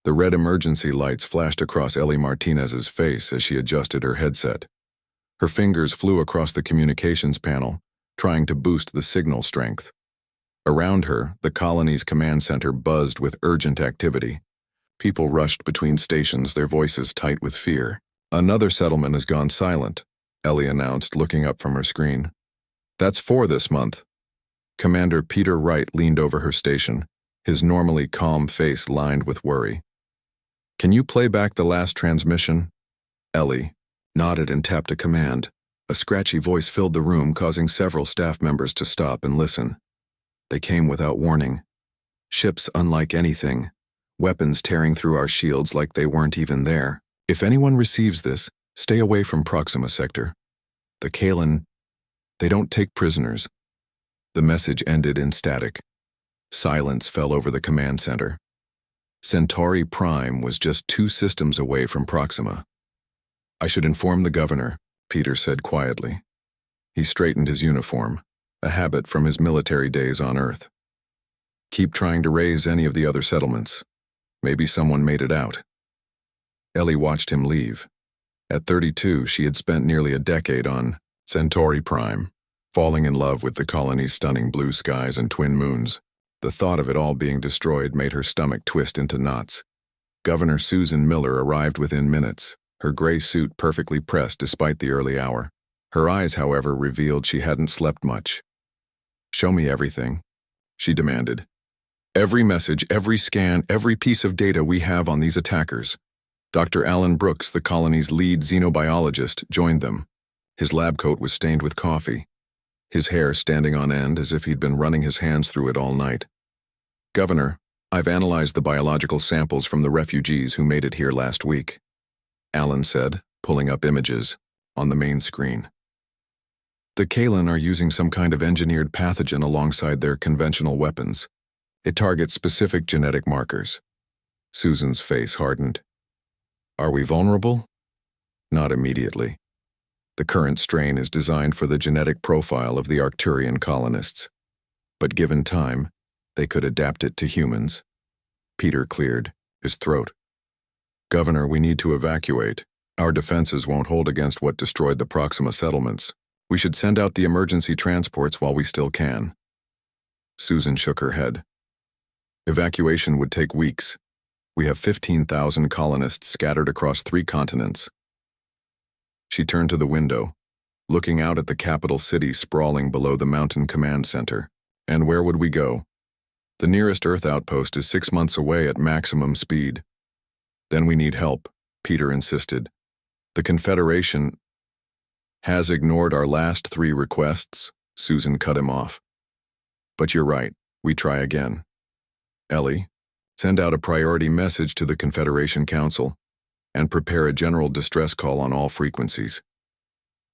The red emergency lights flashed across Ellie Martinez's face as she adjusted her headset. Her fingers flew across the communications panel, trying to boost the signal strength. Around her, the colony's command center buzzed with urgent activity. People rushed between stations, their voices tight with fear. "Another settlement has gone silent," Ellie announced, looking up from her screen. "That's 4 this month." Commander Peter Wright leaned over her station, his normally calm face lined with worry. "Can you play back the last transmission?" Ellie nodded and tapped a command. A scratchy voice filled the room, causing several staff members to stop and listen. They came without warning. Ships unlike anything, weapons tearing through our shields like they weren't even there. "If anyone receives this, stay away from Proxima Sector. The Kalen, they don't take prisoners." The message ended in static. Silence fell over the command center. Centauri Prime was just 2 systems away from Proxima. "I should inform the governor," Peter said quietly. He straightened his uniform, a habit from his military days on Earth. "Keep trying to raise any of the other settlements. Maybe someone made it out." Ellie watched him leave. At 32, she had spent nearly a decade on Centauri Prime, falling in love with the colony's stunning blue skies and twin moons. The thought of it all being destroyed made her stomach twist into knots. Governor Susan Miller arrived within minutes, her gray suit perfectly pressed despite the early hour. Her eyes, however, revealed she hadn't slept much. "Show me everything," she demanded. "Every message, every scan, every piece of data we have on these attackers." Dr. Alan Brooks, the colony's lead xenobiologist, joined them. His lab coat was stained with coffee, his hair standing on end as if he'd been running his hands through it all night. "Governor, I've analyzed the biological samples from the refugees who made it here last week," Alan said, pulling up images on the main screen. "The Kalen are using some kind of engineered pathogen alongside their conventional weapons. It targets specific genetic markers." Susan's face hardened. "Are we vulnerable?" "Not immediately. The current strain is designed for the genetic profile of the Arcturian colonists. But given time, they could adapt it to humans." Peter cleared his throat. "Governor, we need to evacuate. Our defenses won't hold against what destroyed the Proxima settlements. We should send out the emergency transports while we still can." Susan shook her head. "Evacuation would take weeks. We have 15,000 colonists scattered across 3 continents." She turned to the window, looking out at the capital city sprawling below the mountain command center. "And where would we go? The nearest Earth outpost is 6 months away at maximum speed." "Then we need help," Peter insisted. "The Confederation has ignored our last 3 requests," Susan cut him off. "But you're right, we try again. Ellie, send out a priority message to the Confederation Council and prepare a general distress call on all frequencies."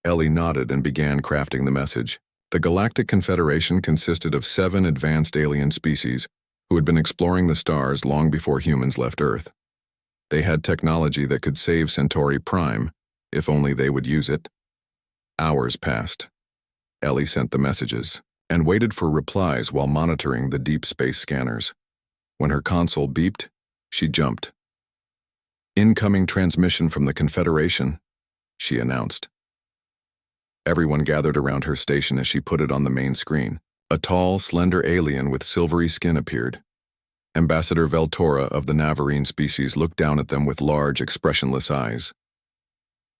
Ellie nodded and began crafting the message. The Galactic Confederation consisted of 7 advanced alien species who had been exploring the stars long before humans left Earth. They had technology that could save Centauri Prime, if only they would use it. Hours passed. Ellie sent the messages and waited for replies while monitoring the deep space scanners. When her console beeped, she jumped. "Incoming transmission from the Confederation," she announced. Everyone gathered around her station as she put it on the main screen. A tall, slender alien with silvery skin appeared. Ambassador Veltora of the Navarine species looked down at them with large, expressionless eyes.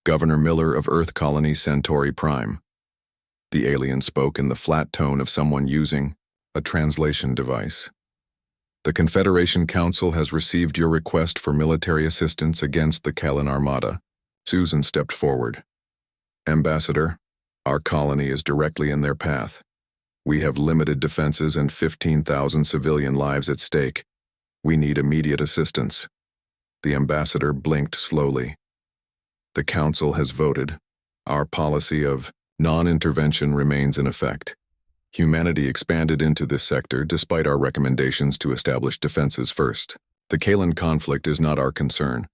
"Governor Miller of Earth Colony Centauri Prime." The alien spoke in the flat tone of someone using a translation device. "The Confederation Council has received your request for military assistance against the Kalen Armada." Susan stepped forward. "Ambassador, our colony is directly in their path. We have limited defenses and 15,000 civilian lives at stake. We need immediate assistance." The ambassador blinked slowly. "The Council has voted. Our policy of non-intervention remains in effect. Humanity expanded into this sector despite our recommendations to establish defenses first. The Kalen conflict is not our concern."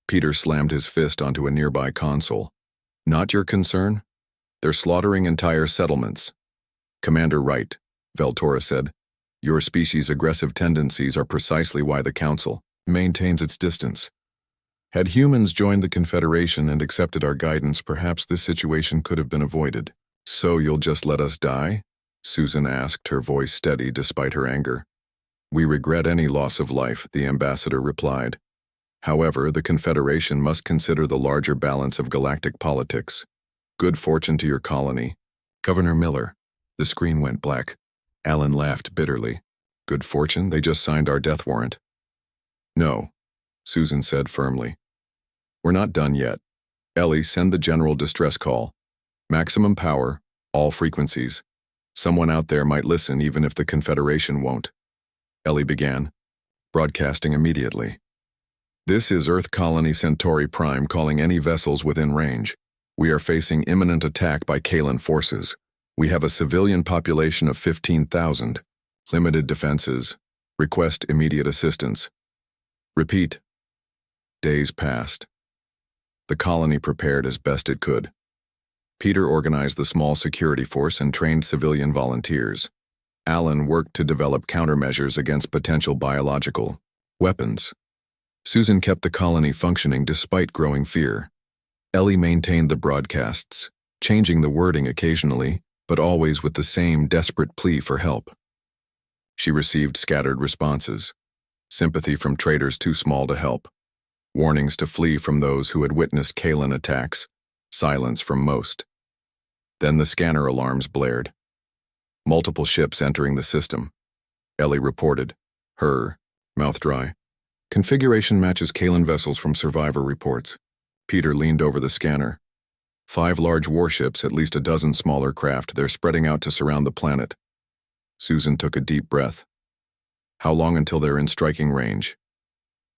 Peter slammed his fist onto a nearby console. "Not your concern? They're slaughtering entire settlements." "Commander Wright," Veltora said, "your species' aggressive tendencies are precisely why the Council maintains its distance. Had humans joined the Confederation and accepted our guidance, perhaps this situation could have been avoided. So you'll just let us die? Susan asked, her voice steady despite her anger. We regret any loss of life, the ambassador replied. However, the Confederation must consider the larger balance of galactic politics. Good fortune to your colony. Governor Miller. The screen went black. Alan laughed bitterly. Good fortune? They just signed our death warrant. No, Susan said firmly. We're not done yet. Ellie, send the general distress call. Maximum power, all frequencies. Someone out there might listen even if the Confederation won't. Ellie began, broadcasting immediately. This is Earth Colony Centauri Prime calling any vessels within range. We are facing imminent attack by Kalan forces. We have a civilian population of 15,000. Limited defenses. Request immediate assistance. Repeat. Days passed. The colony prepared as best it could. Peter organized the small security force and trained civilian volunteers. Alan worked to develop countermeasures against potential biological weapons. Susan kept the colony functioning despite growing fear. Ellie maintained the broadcasts, changing the wording occasionally, but always with the same desperate plea for help. She received scattered responses. Sympathy from traitors too small to help. Warnings to flee from those who had witnessed Kalan attacks. Silence from most. Then the scanner alarms blared. Multiple ships entering the system. Ellie reported. Her, mouth dry. Configuration matches Kalan vessels from survivor reports. Peter leaned over the scanner. 5 large warships, at least a dozen smaller craft. They're spreading out to surround the planet. Susan took a deep breath. How long until they're in striking range?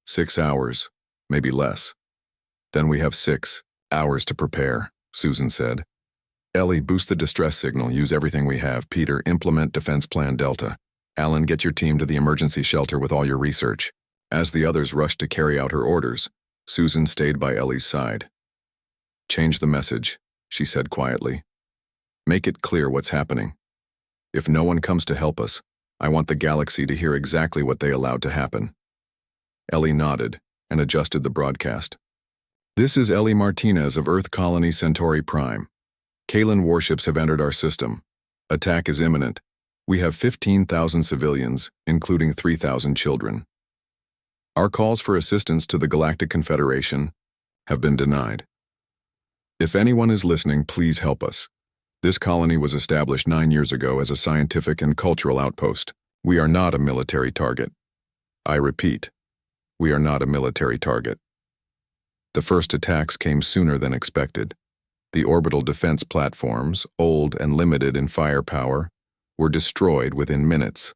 6 hours, maybe less. Then we have 6 hours to prepare, Susan said. Ellie, boost the distress signal. Use everything we have. Peter, implement Defense Plan Delta. Alan, get your team to the emergency shelter with all your research. As the others rushed to carry out her orders, Susan stayed by Ellie's side. Change the message, she said quietly. Make it clear what's happening. If no one comes to help us, I want the galaxy to hear exactly what they allowed to happen. Ellie nodded and adjusted the broadcast. This is Ellie Martinez of Earth Colony Centauri Prime. Kalan warships have entered our system. Attack is imminent. We have 15,000 civilians, including 3,000 children. Our calls for assistance to the Galactic Confederation have been denied. If anyone is listening, please help us. This colony was established 9 years ago as a scientific and cultural outpost. We are not a military target. I repeat, we are not a military target. The first attacks came sooner than expected. The orbital defense platforms, old and limited in firepower, were destroyed within minutes.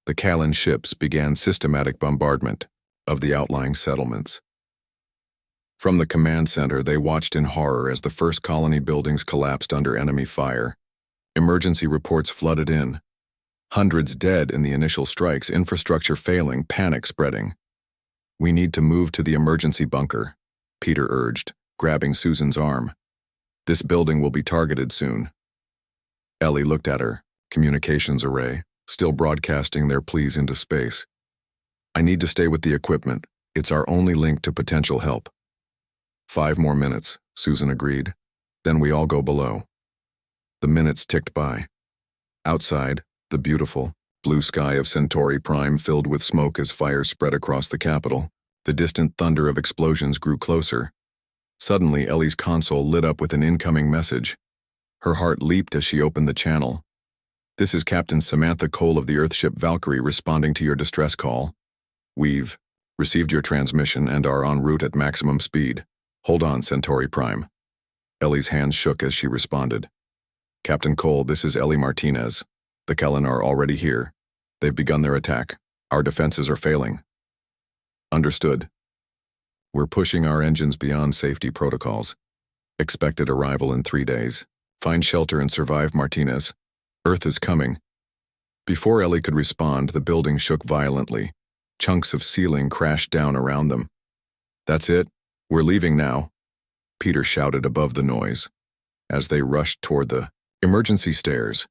The Kalan ships began systematic bombardment of the outlying settlements. From the command center, they watched in horror as the first colony buildings collapsed under enemy fire. Emergency reports flooded in. Hundreds dead in the initial strikes, infrastructure failing, panic spreading. We need to move to the emergency bunker, Peter urged, grabbing Susan's arm. This building will be targeted soon. Ellie looked at her, communications array, still broadcasting their pleas into space. I need to stay with the equipment. It's our only link to potential help. 5 more minutes, Susan agreed. Then we all go below. The minutes ticked by. Outside, the beautiful, blue sky of Centauri Prime filled with smoke as fire spread across the capital. The distant thunder of explosions grew closer. Suddenly, Ellie's console lit up with an incoming message. Her heart leaped as she opened the channel. This is Captain Samantha Cole of the Earthship Valkyrie responding to your distress call. We've received your transmission and are en route at maximum speed. Hold on, Centauri Prime. Ellie's hands shook as she responded. Captain Cole, this is Ellie Martinez. The Kalan are already here. They've begun their attack. Our defenses are failing. Understood. We're pushing our engines beyond safety protocols. Expected arrival in 3 days. Find shelter and survive, Martinez. Earth is coming. Before Ellie could respond, the building shook violently. Chunks of ceiling crashed down around them. That's it. We're leaving now, Peter shouted above the noise. As they rushed toward the emergency stairs,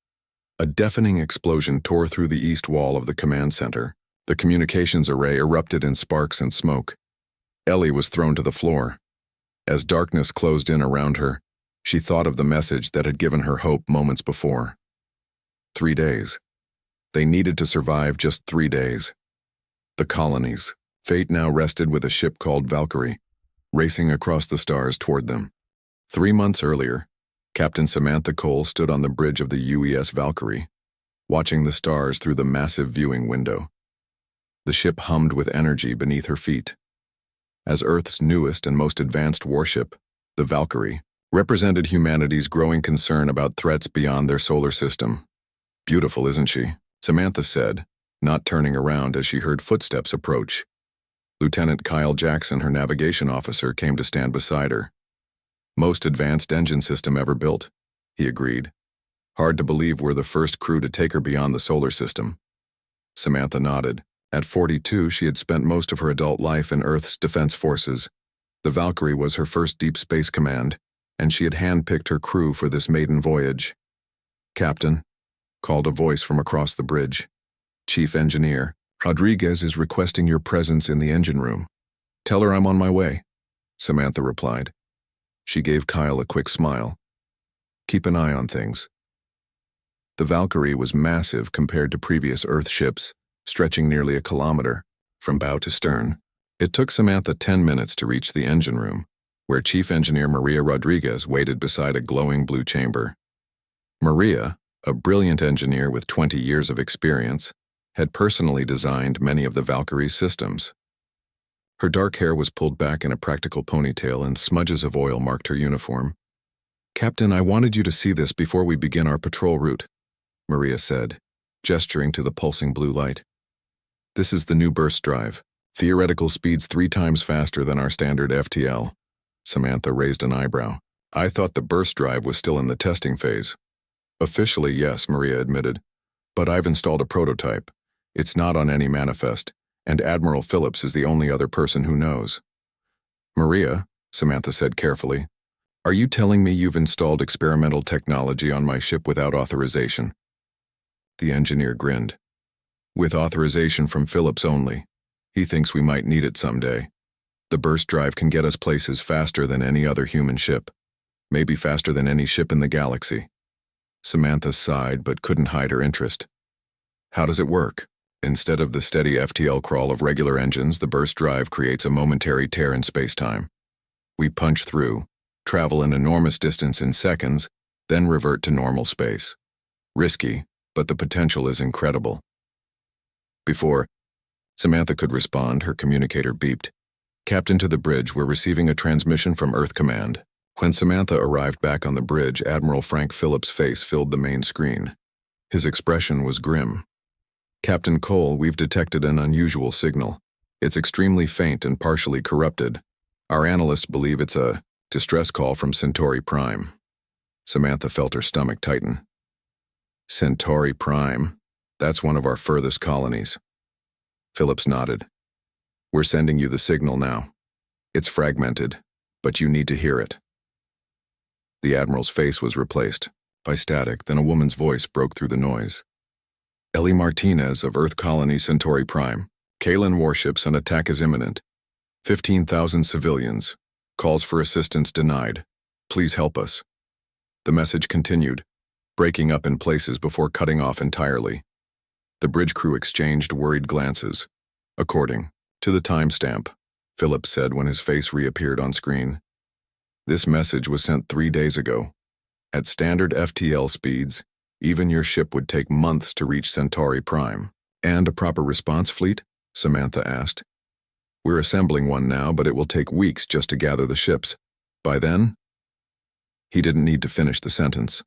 a deafening explosion tore through the east wall of the command center. The communications array erupted in sparks and smoke. Ellie was thrown to the floor. As darkness closed in around her, she thought of the message that had given her hope moments before. 3 days. They needed to survive just 3 days. The colonies. Fate now rested with a ship called Valkyrie, racing across the stars toward them. 3 months earlier, Captain Samantha Cole stood on the bridge of the UES Valkyrie, watching the stars through the massive viewing window. The ship hummed with energy beneath her feet. As Earth's newest and most advanced warship, the Valkyrie represented humanity's growing concern about threats beyond their solar system. "Beautiful, isn't she?" Samantha said, not turning around as she heard footsteps approach. Lieutenant Kyle Jackson, her navigation officer, came to stand beside her. "Most advanced engine system ever built," he agreed. "Hard to believe we're the first crew to take her beyond the solar system." Samantha nodded. At 42, she had spent most of her adult life in Earth's defense forces. The Valkyrie was her first deep space command, and she had handpicked her crew for this maiden voyage. "Captain," called a voice from across the bridge. "Chief Engineer Rodriguez is requesting your presence in the engine room." "Tell her I'm on my way," Samantha replied. She gave Kyle a quick smile. "Keep an eye on things." The Valkyrie was massive compared to previous Earth ships, stretching nearly a kilometer from bow to stern. It took Samantha 10 minutes to reach the engine room, where Chief Engineer Maria Rodriguez waited beside a glowing blue chamber. Maria, a brilliant engineer with 20 years of experience, had personally designed many of the Valkyrie's systems. Her dark hair was pulled back in a practical ponytail and smudges of oil marked her uniform. "Captain, I wanted you to see this before we begin our patrol route," Maria said, gesturing to the pulsing blue light. "This is the new burst drive. Theoretical speeds 3 times faster than our standard FTL." Samantha raised an eyebrow. "I thought the burst drive was still in the testing phase." "Officially, yes," Maria admitted. "But I've installed a prototype. It's not on any manifest, and Admiral Phillips is the only other person who knows." "Maria," Samantha said carefully, "are you telling me you've installed experimental technology on my ship without authorization?" The engineer grinned. "With authorization from Phillips only. He thinks we might need it someday. The burst drive can get us places faster than any other human ship. Maybe faster than any ship in the galaxy." Samantha sighed but couldn't hide her interest. "How does it work?" "Instead of the steady FTL crawl of regular engines, the burst drive creates a momentary tear in space-time. We punch through, travel an enormous distance in seconds, then revert to normal space. Risky, but the potential is incredible." Before Samantha could respond, her communicator beeped. "Captain, to the bridge, we're receiving a transmission from Earth Command." When Samantha arrived back on the bridge, Admiral Frank Phillips' face filled the main screen. His expression was grim. "Captain Cole, we've detected an unusual signal. It's extremely faint and partially corrupted. Our analysts believe it's a distress call from Centauri Prime." Samantha felt her stomach tighten. "Centauri Prime? That's one of our furthest colonies." Phillips nodded. "We're sending you the signal now. It's fragmented, but you need to hear it." The Admiral's face was replaced by static, then a woman's voice broke through the noise. "Ellie Martinez of Earth Colony Centauri Prime. Kalen warships, an attack is imminent. 15,000 civilians. Calls for assistance denied. Please help us." The message continued, breaking up in places before cutting off entirely. The bridge crew exchanged worried glances. "According to the timestamp," Phillips said when his face reappeared on screen. "This message was sent 3 days ago. At standard FTL speeds, even your ship would take months to reach Centauri Prime." "And a proper response fleet?" Samantha asked. "We're assembling one now, but it will take weeks just to gather the ships. By then?" He didn't need to finish the sentence.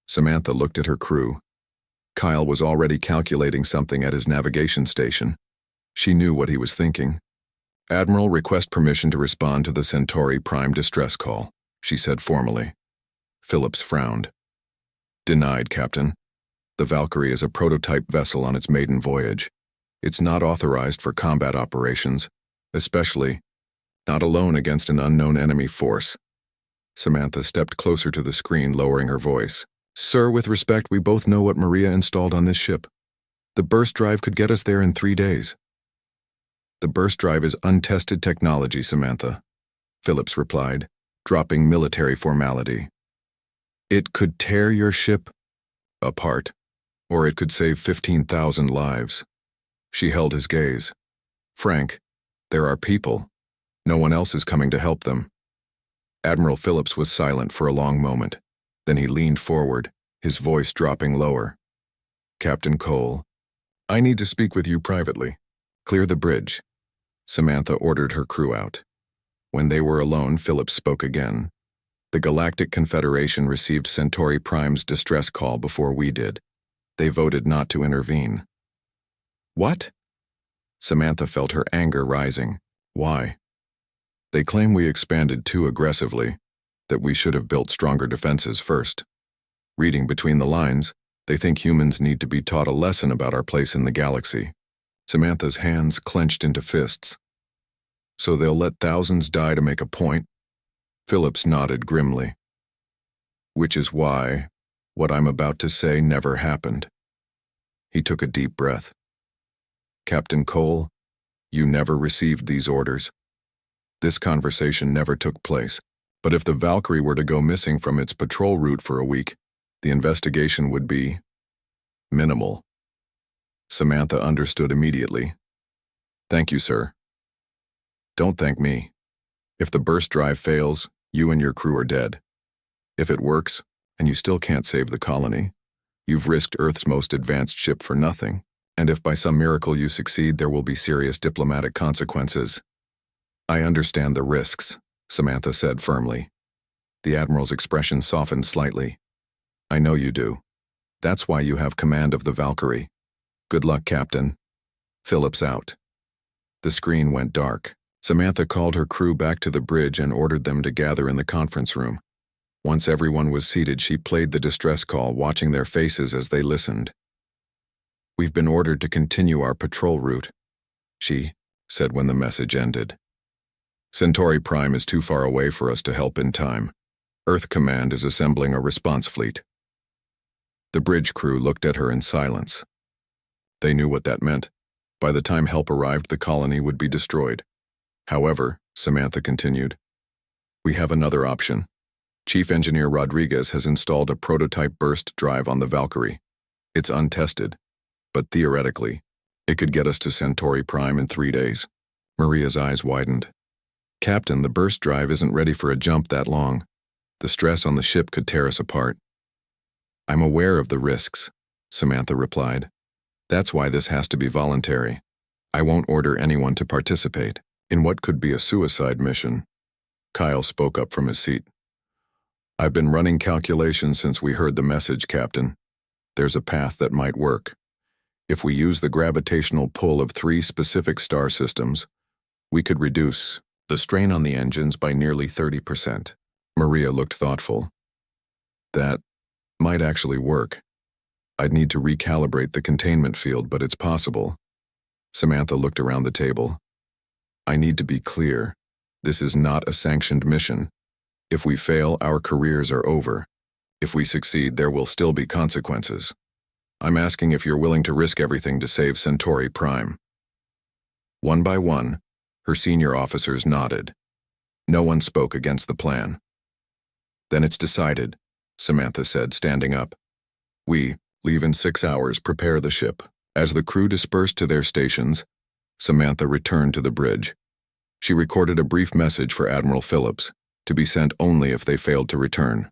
Samantha looked at her crew. Kyle was already calculating something at his navigation station. She knew what he was thinking. "Admiral, request permission to respond to the Centauri Prime distress call," she said formally. Phillips frowned. "Denied, Captain. The Valkyrie is a prototype vessel on its maiden voyage. It's not authorized for combat operations, especially not alone against an unknown enemy force." Samantha stepped closer to the screen, lowering her voice. "Sir, with respect, we both know what Maria installed on this ship. The burst drive could get us there in 3 days. The burst drive is untested technology, Samantha, Phillips replied, dropping military formality. It could tear your ship apart, or it could save 15,000 lives. She held his gaze. Frank, there are people. No one else is coming to help them. Admiral Phillips was silent for a long moment. Then he leaned forward, his voice dropping lower. Captain Cole, I need to speak with you privately. Clear the bridge. Samantha ordered her crew out. When they were alone, Phillips spoke again. The Galactic Confederation received Centauri Prime's distress call before we did. They voted not to intervene. What? Samantha felt her anger rising. Why? They claim we expanded too aggressively, that we should have built stronger defenses first. Reading between the lines, they think humans need to be taught a lesson about our place in the galaxy. Samantha's hands clenched into fists. So they'll let thousands die to make a point? Phillips nodded grimly. Which is why what I'm about to say never happened. He took a deep breath. Captain Cole, you never received these orders. This conversation never took place, but if the Valkyrie were to go missing from its patrol route for a week, the investigation would be minimal. Samantha understood immediately. Thank you, sir. Don't thank me. If the burst drive fails, you and your crew are dead. If it works, and you still can't save the colony, you've risked Earth's most advanced ship for nothing, and if by some miracle you succeed, there will be serious diplomatic consequences. I understand the risks, Samantha said firmly. The Admiral's expression softened slightly. I know you do. That's why you have command of the Valkyrie. Good luck, Captain. Phillips out. The screen went dark. Samantha called her crew back to the bridge and ordered them to gather in the conference room. Once everyone was seated, she played the distress call, watching their faces as they listened. We've been ordered to continue our patrol route, she said when the message ended. Centauri Prime is too far away for us to help in time. Earth Command is assembling a response fleet. The bridge crew looked at her in silence. They knew what that meant. By the time help arrived, the colony would be destroyed. However, Samantha continued, we have another option. Chief Engineer Rodriguez has installed a prototype burst drive on the Valkyrie. It's untested, but theoretically, it could get us to Centauri Prime in 3 days. Maria's eyes widened. Captain, the burst drive isn't ready for a jump that long. The stress on the ship could tear us apart. I'm aware of the risks, Samantha replied. That's why this has to be voluntary. I won't order anyone to participate in what could be a suicide mission. Kyle spoke up from his seat. I've been running calculations since we heard the message, Captain. There's a path that might work. If we use the gravitational pull of 3 specific star systems, we could reduce the strain on the engines by nearly 30%. Maria looked thoughtful. That might actually work. I'd need to recalibrate the containment field, but it's possible. Samantha looked around the table. I need to be clear. This is not a sanctioned mission. If we fail, our careers are over. If we succeed, there will still be consequences. I'm asking if you're willing to risk everything to save Centauri Prime. One by one, her senior officers nodded. No one spoke against the plan. Then it's decided, Samantha said, standing up. We leave in 6 hours, prepare the ship. As the crew dispersed to their stations, Samantha returned to the bridge. She recorded a brief message for Admiral Phillips, to be sent only if they failed to return.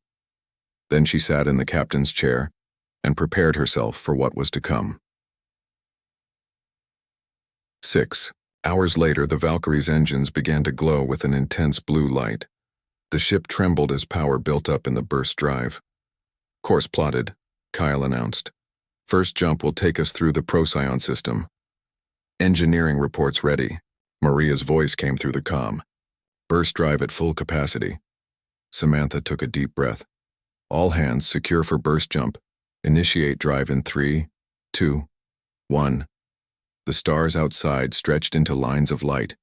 Then she sat in the captain's chair and prepared herself for what was to come. 6 hours later, the Valkyrie's engines began to glow with an intense blue light. The ship trembled as power built up in the burst drive. Course plotted, Kyle announced. First jump will take us through the Procyon system. Engineering reports ready. Maria's voice came through the comm. Burst drive at full capacity. Samantha took a deep breath. All hands secure for burst jump. Initiate drive in 3, 2, 1. The stars outside stretched into lines of light,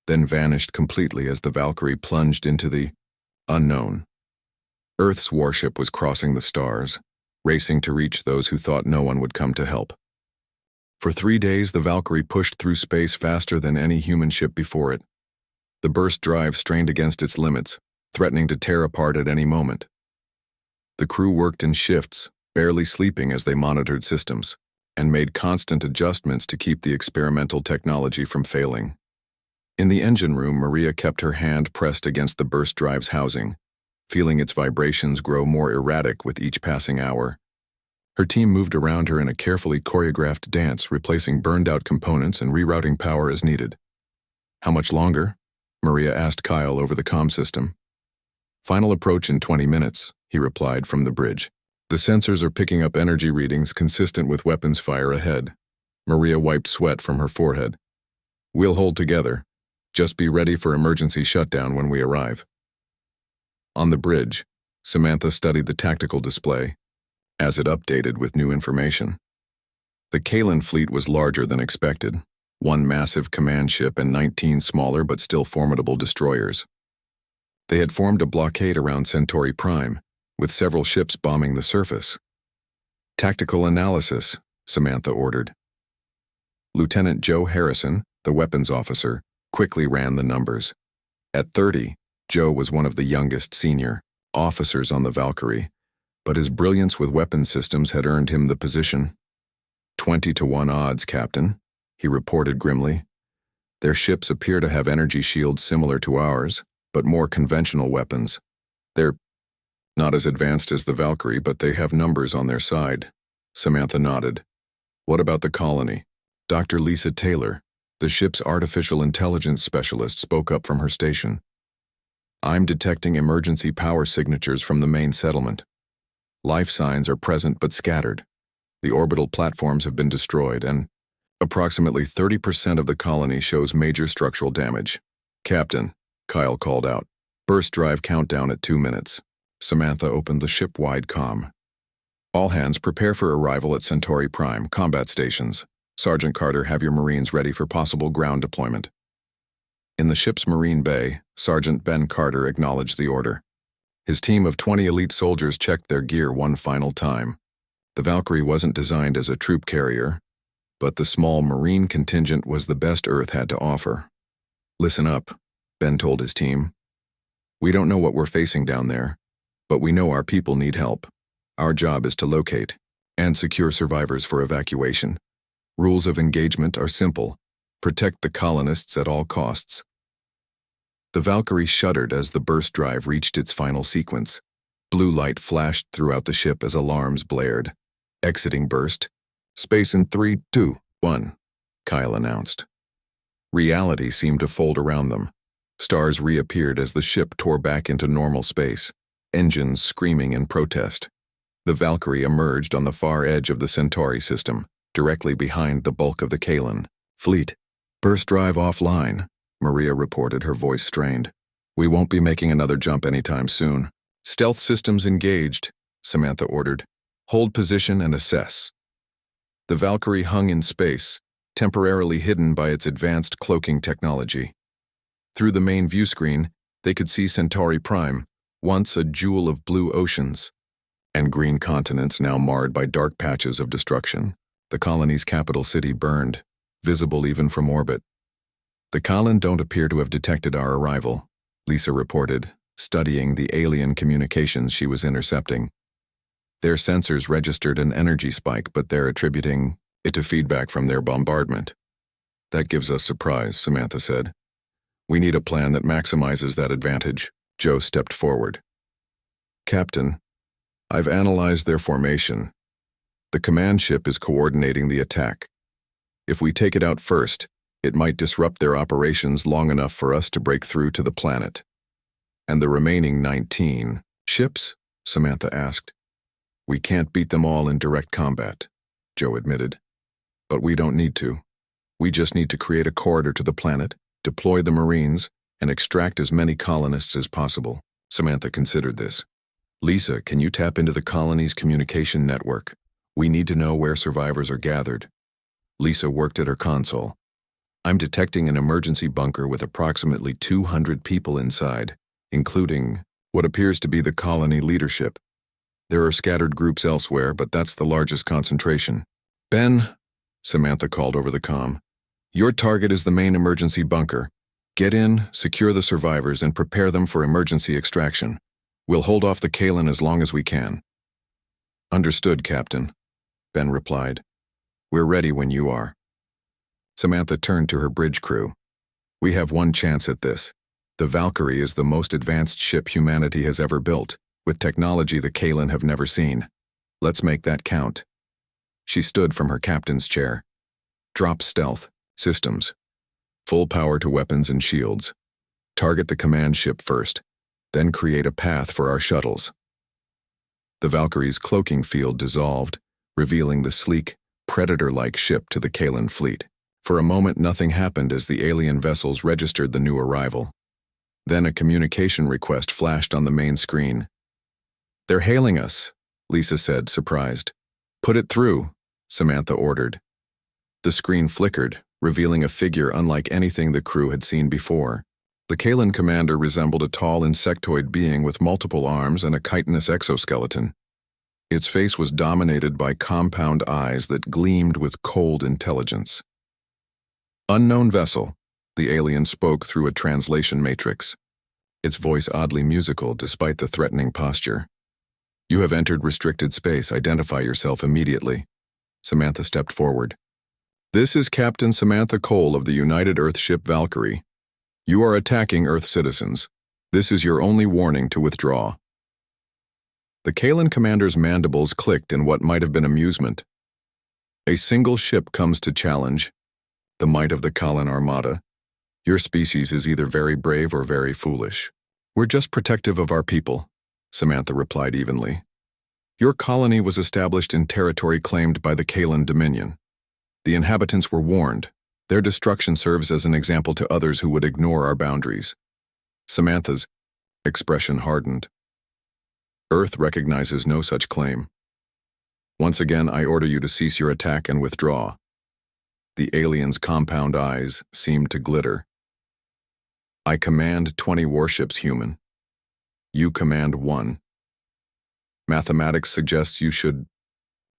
then vanished completely as the Valkyrie plunged into the unknown. Earth's warship was crossing the stars, racing to reach those who thought no one would come to help. For 3 days, the Valkyrie pushed through space faster than any human ship before it. The burst drive strained against its limits, threatening to tear apart at any moment. The crew worked in shifts, barely sleeping as they monitored systems, and made constant adjustments to keep the experimental technology from failing. In the engine room, Maria kept her hand pressed against the burst drive's housing, feeling its vibrations grow more erratic with each passing hour. Her team moved around her in a carefully choreographed dance, replacing burned-out components and rerouting power as needed. "How much longer?" Maria asked Kyle over the comm system. "Final approach in 20 minutes, he replied from the bridge. "The sensors are picking up energy readings consistent with weapons fire ahead." Maria wiped sweat from her forehead. "We'll hold together. Just be ready for emergency shutdown when we arrive." On the bridge, Samantha studied the tactical display, as it updated with new information. The Kalan fleet was larger than expected, one massive command ship and 19 smaller but still formidable destroyers. They had formed a blockade around Centauri Prime, with several ships bombing the surface. "Tactical analysis," Samantha ordered. Lieutenant Joe Harrison, the weapons officer, quickly ran the numbers. At 30, Joe was one of the youngest senior officers on the Valkyrie, but his brilliance with weapons systems had earned him the position. 20-1 odds, Captain," he reported grimly. "Their ships appear to have energy shields similar to ours, but more conventional weapons. They're not as advanced as the Valkyrie, but they have numbers on their side." Samantha nodded. "What about the colony?" Dr. Lisa Taylor, the ship's artificial intelligence specialist, spoke up from her station. "I'm detecting emergency power signatures from the main settlement. Life signs are present but scattered. The orbital platforms have been destroyed, and approximately 30% of the colony shows major structural damage." "Captain," Kyle called out. "Burst drive countdown at 2 minutes." Samantha opened the ship-wide comm. "All hands prepare for arrival at Centauri Prime combat stations. Sergeant Carter, have your Marines ready for possible ground deployment." In the ship's Marine bay, Sergeant Ben Carter acknowledged the order. His team of 20 elite soldiers checked their gear one final time. The Valkyrie wasn't designed as a troop carrier, but the small Marine contingent was the best Earth had to offer. "Listen up," Ben told his team. "We don't know what we're facing down there, but we know our people need help. Our job is to locate and secure survivors for evacuation. Rules of engagement are simple. Protect the colonists at all costs." The Valkyrie shuddered as the burst drive reached its final sequence. Blue light flashed throughout the ship as alarms blared. "Exiting burst. Space in 3, 2, 1, Kyle announced. Reality seemed to fold around them. Stars reappeared as the ship tore back into normal space, engines screaming in protest. The Valkyrie emerged on the far edge of the Centauri system, directly behind the bulk of the Kalan fleet. "Burst drive offline," Maria reported, her voice strained. "We won't be making another jump anytime soon." "Stealth systems engaged," Samantha ordered. "Hold position and assess." The Valkyrie hung in space, temporarily hidden by its advanced cloaking technology. Through the main view screen, they could see Centauri Prime, once a jewel of blue oceans, and green continents now marred by dark patches of destruction. The colony's capital city burned, visible even from orbit. "The Kalan don't appear to have detected our arrival," Lisa reported, studying the alien communications she was intercepting. "Their sensors registered an energy spike, but they're attributing it to feedback from their bombardment." "That gives us surprise," Samantha said. "We need a plan that maximizes that advantage." Joe stepped forward. "Captain, I've analyzed their formation. The command ship is coordinating the attack. If we take it out first, it might disrupt their operations long enough for us to break through to the planet." "And the remaining 19 ships?" Samantha asked. "We can't beat them all in direct combat," Joe admitted. "But we don't need to. We just need to create a corridor to the planet, deploy the Marines, and extract as many colonists as possible." Samantha considered this. "Lisa, can you tap into the colony's communication network? We need to know where survivors are gathered." Lisa worked at her console. "I'm detecting an emergency bunker with approximately 200 people inside, including what appears to be the colony leadership. There are scattered groups elsewhere, but that's the largest concentration." "Ben," Samantha called over the comm. "Your target is the main emergency bunker. Get in, secure the survivors, and prepare them for emergency extraction. We'll hold off the Kalen as long as we can." "Understood, Captain," Ben replied. "We're ready when you are." Samantha turned to her bridge crew. "We have one chance at this. The Valkyrie is the most advanced ship humanity has ever built, with technology the Kalen have never seen. Let's make that count." She stood from her captain's chair. "Drop stealth, systems. Full power to weapons and shields. Target the command ship first, then create a path for our shuttles." The Valkyrie's cloaking field dissolved, revealing the sleek, predator-like ship to the Kalen fleet. For a moment nothing happened as the alien vessels registered the new arrival. Then a communication request flashed on the main screen. "They're hailing us," Lisa said, surprised. "Put it through," Samantha ordered. The screen flickered, revealing a figure unlike anything the crew had seen before. The Kalen commander resembled a tall insectoid being with multiple arms and a chitinous exoskeleton. Its face was dominated by compound eyes that gleamed with cold intelligence. "Unknown vessel," the alien spoke through a translation matrix, its voice oddly musical despite the threatening posture. "You have entered restricted space. Identify yourself immediately." Samantha stepped forward. "This is Captain Samantha Cole of the United Earth ship Valkyrie. You are attacking Earth citizens. This is your only warning to withdraw." The Kalen commander's mandibles clicked in what might have been amusement. "A single ship comes to challenge the might of the Kalen Armada. Your species is either very brave or very foolish." "We're just protective of our people," Samantha replied evenly. "Your colony was established in territory claimed by the Kalen Dominion. The inhabitants were warned. Their destruction serves as an example to others who would ignore our boundaries." Samantha's expression hardened. "Earth recognizes no such claim. Once again, I order you to cease your attack and withdraw." The alien's compound eyes seemed to glitter. "I command 20 warships, human. You command 1. Mathematics suggests you should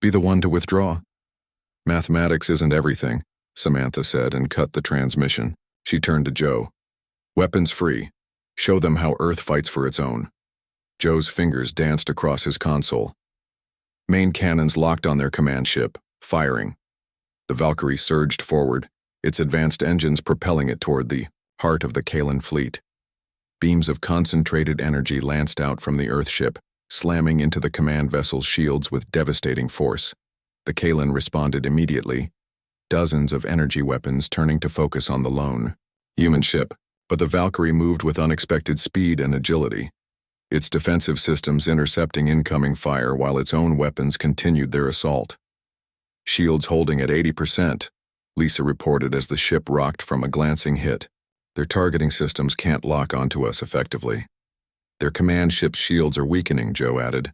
be the one to withdraw." "Mathematics isn't everything," Samantha said and cut the transmission. She turned to Joe. "Weapons free. Show them how Earth fights for its own." Joe's fingers danced across his console. Main cannons locked on their command ship, firing. The Valkyrie surged forward, its advanced engines propelling it toward the heart of the Kalen fleet. Beams of concentrated energy lanced out from the Earth ship, slamming into the command vessel's shields with devastating force. The Kalen responded immediately, dozens of energy weapons turning to focus on the lone human ship, but the Valkyrie moved with unexpected speed and agility, its defensive systems intercepting incoming fire while its own weapons continued their assault. "Shields holding at 80%, Lisa reported as the ship rocked from a glancing hit. "Their targeting systems can't lock onto us effectively." "Their command ship's shields are weakening," Joe added.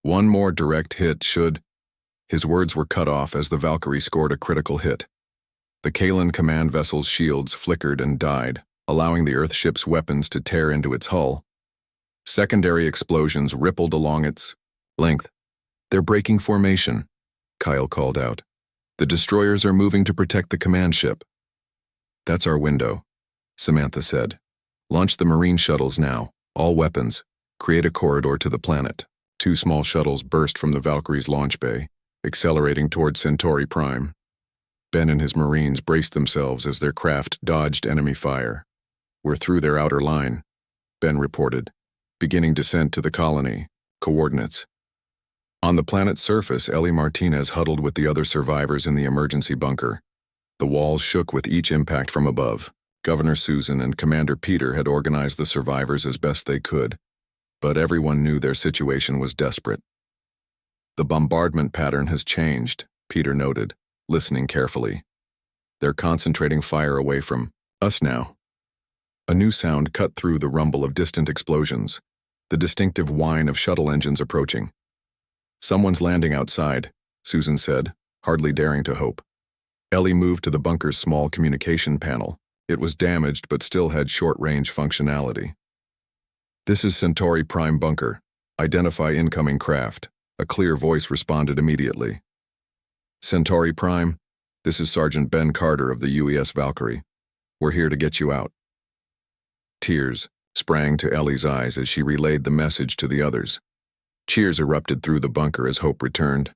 "One more direct hit should—" His words were cut off as the Valkyrie scored a critical hit. The Kalen command vessel's shields flickered and died, allowing the Earth ship's weapons to tear into its hull. Secondary explosions rippled along its length. "They're breaking formation," Kyle called out. "The destroyers are moving to protect the command ship." "That's our window," Samantha said. "Launch the marine shuttles now, all weapons. Create a corridor to the planet." 2 small shuttles burst from the Valkyrie's launch bay, accelerating toward Centauri Prime. Ben and his Marines braced themselves as their craft dodged enemy fire. "We're through their outer line," Ben reported. "Beginning descent to the colony. Coordinates." On the planet's surface, Ellie Martinez huddled with the other survivors in the emergency bunker. The walls shook with each impact from above. Governor Susan and Commander Peter had organized the survivors as best they could, but everyone knew their situation was desperate. "The bombardment pattern has changed," Peter noted, listening carefully. "They're concentrating fire away from us now." A new sound cut through the rumble of distant explosions, the distinctive whine of shuttle engines approaching. "Someone's landing outside," Susan said, hardly daring to hope. Ellie moved to the bunker's small communication panel. It was damaged but still had short-range functionality. "This is Centauri Prime Bunker. Identify incoming craft," a clear voice responded immediately. "Centauri Prime, This is Sergeant Ben Carter of the UES Valkyrie. We're here to get you out." Tears sprang to Ellie's eyes as she relayed the message to the others. Cheers erupted through the bunker as hope returned.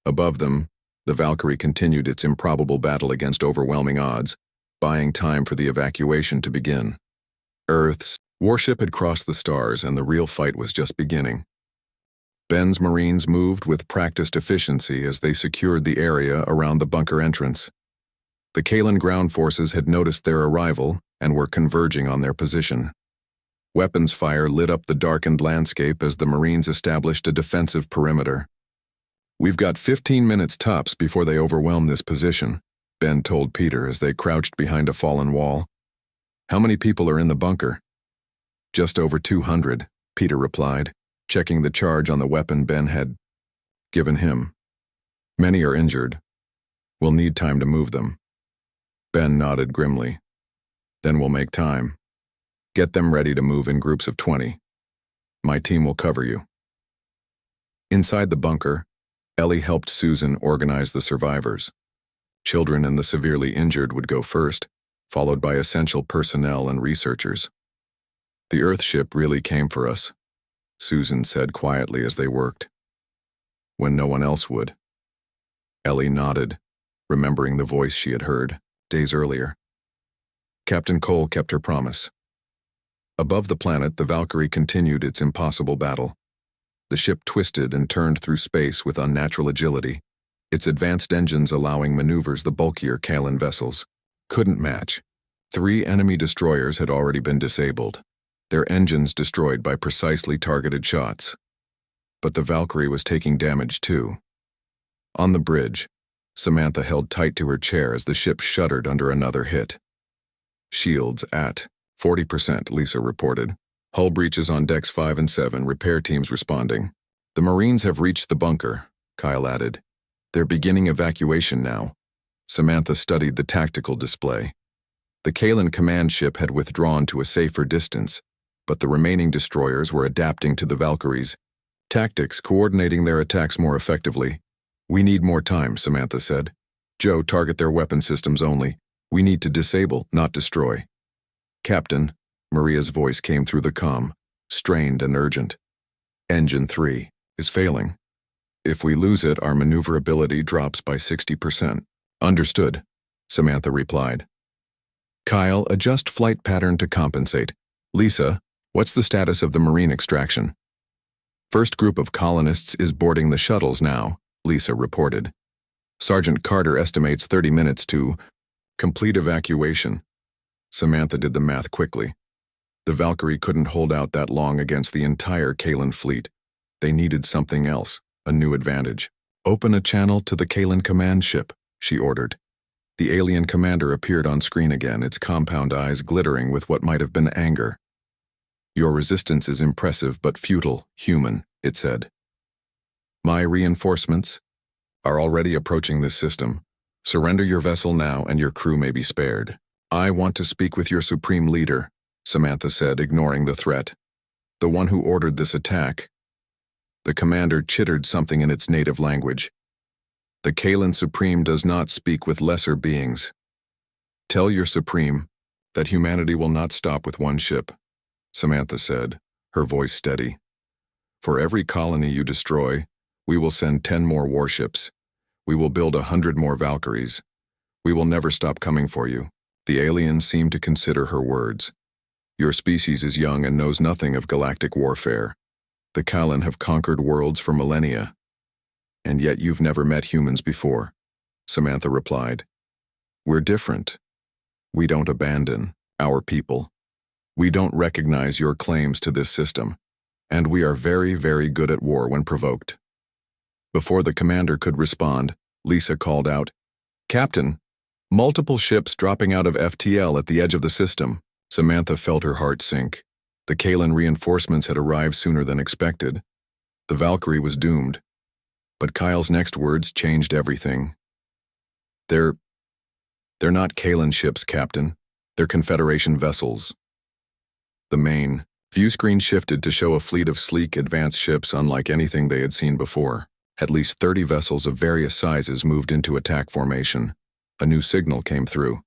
Above them, the Valkyrie continued its improbable battle against overwhelming odds, buying time for the evacuation to begin. Earth's warship had crossed the stars and the real fight was just beginning. Ben's Marines moved with practiced efficiency as they secured the area around the bunker entrance. The Kalan ground forces had noticed their arrival and were converging on their position. Weapons fire lit up the darkened landscape as the Marines established a defensive perimeter. "We've got 15 minutes tops before they overwhelm this position," Ben told Peter as they crouched behind a fallen wall. "How many people are in the bunker?" "Just over 200, Peter replied, checking the charge on the weapon Ben had given him. "Many are injured. We'll need time to move them." Ben nodded grimly. "Then we'll make time. Get them ready to move in groups of 20. My team will cover you." Inside the bunker, Ellie helped Susan organize the survivors. Children and the severely injured would go first, followed by essential personnel and researchers. "The Earthship really came for us," Susan said quietly as they worked. "When no one else would." Ellie nodded, remembering the voice she had heard days earlier. Captain Cole kept her promise. Above the planet, the Valkyrie continued its impossible battle. The ship twisted and turned through space with unnatural agility, its advanced engines allowing maneuvers the bulkier Kalan vessels couldn't match. 3 enemy destroyers had already been disabled, their engines destroyed by precisely targeted shots. But the Valkyrie was taking damage too. On the bridge, Samantha held tight to her chair as the ship shuddered under another hit. "Shields at 40%, Lisa reported. "Hull breaches on decks 5 and 7, repair teams responding." "The Marines have reached the bunker," Kyle added. "They're beginning evacuation now." Samantha studied the tactical display. The Kalan command ship had withdrawn to a safer distance, but the remaining destroyers were adapting to the Valkyries' tactics, coordinating their attacks more effectively. "We need more time," Samantha said. "Joe, target their weapon systems only. We need to disable, not destroy." "Captain," Maria's voice came through the comm, strained and urgent. "Engine 3 is failing. If we lose it, our maneuverability drops by 60%. "Understood," Samantha replied. "Kyle, adjust flight pattern to compensate. Lisa, what's the status of the Marine extraction?" "First group of colonists is boarding the shuttles now," Lisa reported. "Sergeant Carter estimates 30 minutes to complete evacuation." Samantha did the math quickly. The Valkyrie couldn't hold out that long against the entire Kalan fleet. They needed something else, a new advantage. "Open a channel to the Kalan command ship," she ordered. The alien commander appeared on screen again, its compound eyes glittering with what might have been anger. "Your resistance is impressive but futile, human," it said. "My reinforcements are already approaching this system. Surrender your vessel now and your crew may be spared." "I want to speak with your supreme leader," Samantha said, ignoring the threat. "The one who ordered this attack." The commander chittered something in its native language. "The Kalan Supreme does not speak with lesser beings. Tell your Supreme that humanity will not stop with one ship," Samantha said, her voice steady. "For every colony you destroy, we will send 10 more warships. We will build 100 more Valkyries. We will never stop coming for you." The alien seemed to consider her words. "Your species is young and knows nothing of galactic warfare. The Kalan have conquered worlds for millennia. And yet you've never met humans before," Samantha replied. "We're different. We don't abandon our people. We don't recognize your claims to this system, and we are very, very good at war when provoked." Before the commander could respond, Lisa called out, "Captain, multiple ships dropping out of FTL at the edge of the system." Samantha felt her heart sink. The Kalan reinforcements had arrived sooner than expected. The Valkyrie was doomed. But Kyle's next words changed everything. They're not Kalan ships, Captain. They're Confederation vessels." The main view screen shifted to show a fleet of sleek, advanced ships unlike anything they had seen before. At least 30 vessels of various sizes moved into attack formation. A new signal came through.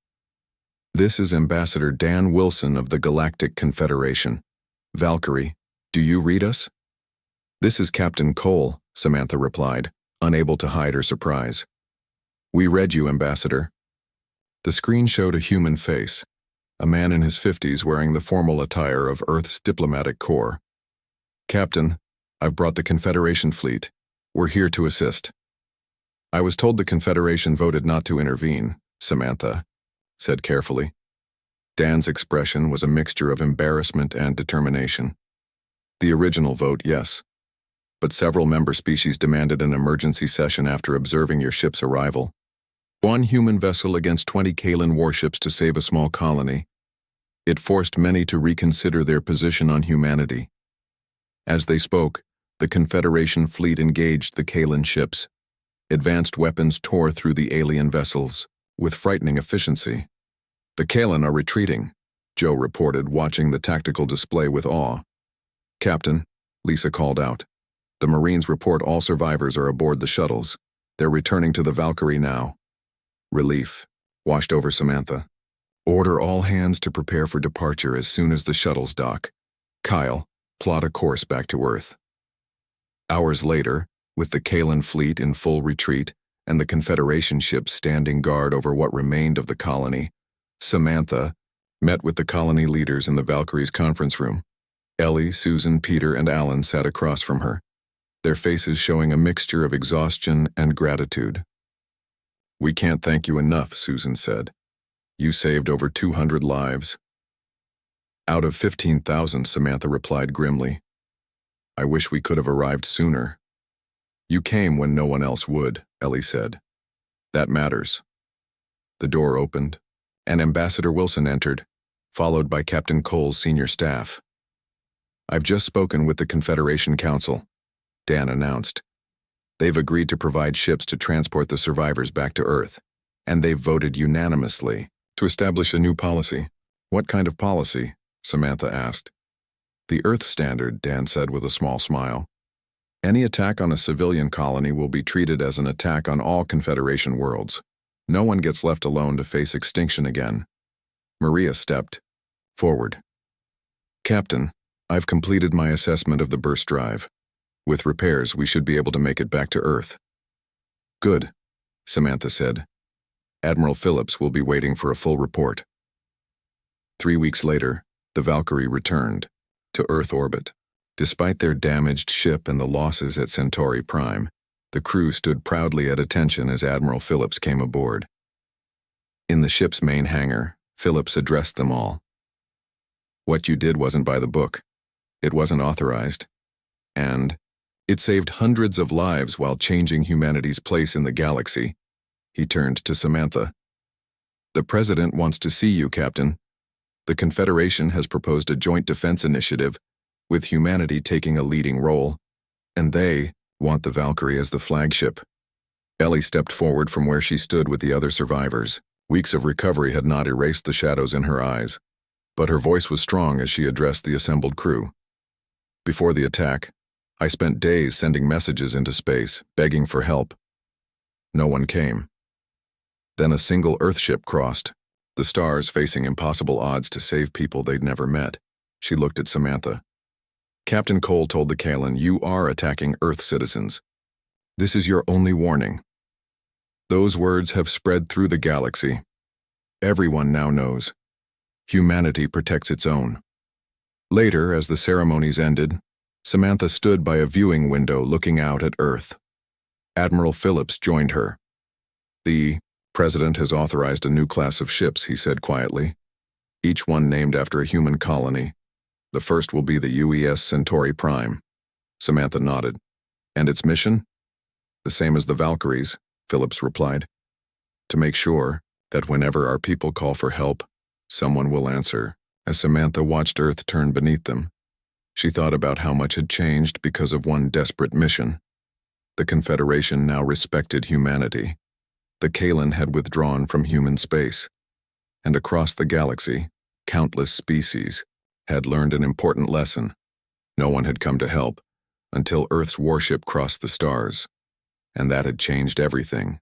"This is Ambassador Dan Wilson of the Galactic Confederation. Valkyrie, do you read us?" "This is Captain Cole," Samantha replied, unable to hide her surprise. "We read you, Ambassador." The screen showed a human face, a man in his 50s wearing the formal attire of Earth's diplomatic corps. "Captain, I've brought the Confederation fleet. We're here to assist." "I was told the Confederation voted not to intervene," Samantha said carefully. Dan's expression was a mixture of embarrassment and determination. "The original vote, yes. But several member species demanded an emergency session after observing your ship's arrival. One human vessel against 20 Kalan warships to save a small colony. It forced many to reconsider their position on humanity." As they spoke, the Confederation fleet engaged the Kalan ships. Advanced weapons tore through the alien vessels with frightening efficiency. "The Kalan are retreating," Joe reported, watching the tactical display with awe. "Captain," Lisa called out, "the Marines report all survivors are aboard the shuttles. They're returning to the Valkyrie now." Relief washed over Samantha. "Order all hands to prepare for departure as soon as the shuttles dock. Kyle, plot a course back to Earth." Hours later, with the Kalan fleet in full retreat and the Confederation ships standing guard over what remained of the colony, Samantha met with the colony leaders in the Valkyrie's conference room. Ellie, Susan, Peter, and Alan sat across from her, their faces showing a mixture of exhaustion and gratitude. "We can't thank you enough," Susan said. "You saved over 200 lives." "Out of 15,000, Samantha replied grimly. "I wish we could have arrived sooner." "You came when no one else would," Ellie said. "That matters." The door opened, and Ambassador Wilson entered, followed by Captain Cole's senior staff. "I've just spoken with the Confederation Council," Dan announced. "They've agreed to provide ships to transport the survivors back to Earth, and they've voted unanimously to establish a new policy." "What kind of policy?" Samantha asked. "The Earth Standard," Dan said with a small smile. "Any attack on a civilian colony will be treated as an attack on all Confederation worlds. No one gets left alone to face extinction again." Maria stepped forward. "Captain, I've completed my assessment of the burst drive. With repairs, we should be able to make it back to Earth." "Good," Samantha said. "Admiral Phillips will be waiting for a full report." 3 weeks later, the Valkyrie returned to Earth orbit. Despite their damaged ship and the losses at Centauri Prime, the crew stood proudly at attention as Admiral Phillips came aboard. In the ship's main hangar, Phillips addressed them all. "What you did wasn't by the book. It wasn't authorized. And it saved hundreds of lives while changing humanity's place in the galaxy." He turned to Samantha. "The President wants to see you, Captain. The Confederation has proposed a joint defense initiative, with humanity taking a leading role, and they want the Valkyrie as the flagship." Ellie stepped forward from where she stood with the other survivors. Weeks of recovery had not erased the shadows in her eyes, but her voice was strong as she addressed the assembled crew. "Before the attack, I spent days sending messages into space, begging for help. No one came. Then a single Earthship crossed, the stars facing impossible odds to save people they'd never met." She looked at Samantha. "Captain Cole told the Kalan, you are attacking Earth citizens. This is your only warning." Those words have spread through the galaxy. Everyone now knows. Humanity protects its own. Later, as the ceremonies ended, Samantha stood by a viewing window looking out at Earth. Admiral Phillips joined her. "The President has authorized a new class of ships," he said quietly, "each one named after a human colony. The first will be the UES Centauri Prime." Samantha nodded. "And its mission?" "The same as the Valkyries," Phillips replied. "To make sure that whenever our people call for help, someone will answer." As Samantha watched Earth turn beneath them, she thought about how much had changed because of one desperate mission. The Confederation now respected humanity. The Kalan had withdrawn from human space, and across the galaxy, countless species had learned an important lesson. No one had come to help until Earth's warship crossed the stars, and that had changed everything.